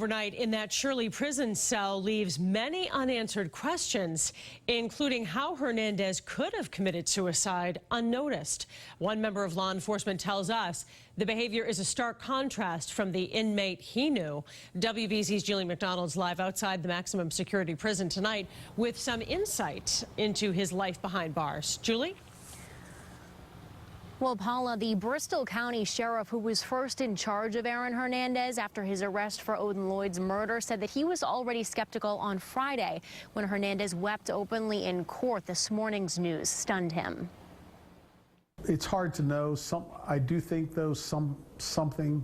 overnight in that Shirley prison cell leaves many unanswered questions, including how Hernandez could have committed suicide unnoticed. One member of law enforcement tells us the behavior is a stark contrast from the inmate he knew. WBZ's Juli McDonald's live outside the maximum security prison tonight with some insight into his life behind bars. Julie? Well, Paula, the Bristol County Sheriff who was first in charge of Aaron Hernandez after his arrest for Odin Lloyd's murder said that he was already skeptical on Friday when Hernandez wept openly in court. This morning's news stunned him. It's hard to know. I do think, though, something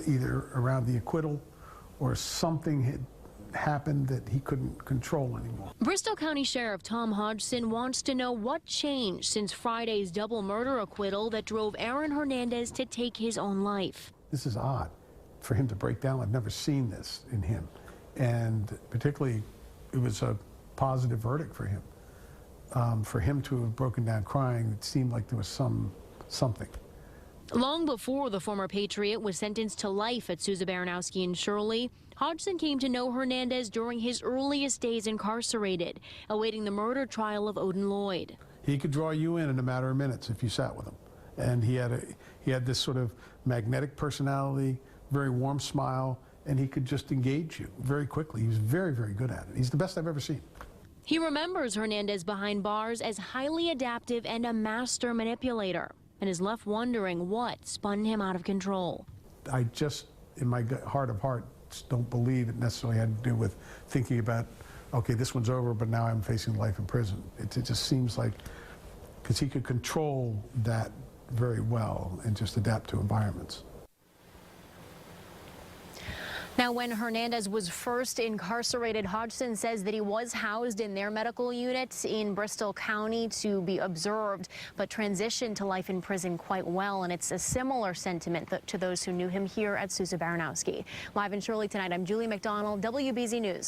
either around the acquittal or something had happened that he couldn't control anymore. Bristol County Sheriff Tom Hodgson wants to know what changed since Friday's double murder acquittal that drove Aaron Hernandez to take his own life. This is odd for him to break down. I've never seen this in him. And particularly, it was a positive verdict for him. For him to have broken down crying, it seemed like there was something. Long before the former Patriot was sentenced to life at Sousa Baranowski and Shirley, Hodgson came to know Hernandez during his earliest days incarcerated, awaiting the murder trial of Odin Lloyd. He could draw you in a matter of minutes if you sat with him. And he had this sort of magnetic personality, very warm smile, and he could just engage you very quickly. He was very, very good at it. He's the best I've ever seen. He remembers Hernandez behind bars as highly adaptive and a master manipulator, and is left wondering what spun him out of control. I just, in my heart of hearts, don't believe it necessarily had to do with thinking about, okay, this one's over, but now I'm facing life in prison. It just seems like, because he could control that very well and just adapt to environments. Now, when Hernandez was first incarcerated, Hodgson says that he was housed in their medical unit in Bristol County to be observed, but transitioned to life in prison quite well. And it's a similar sentiment to those who knew him here at Sousa Baranowski. Live in Shirley tonight, I'm Juli McDonald, WBZ News.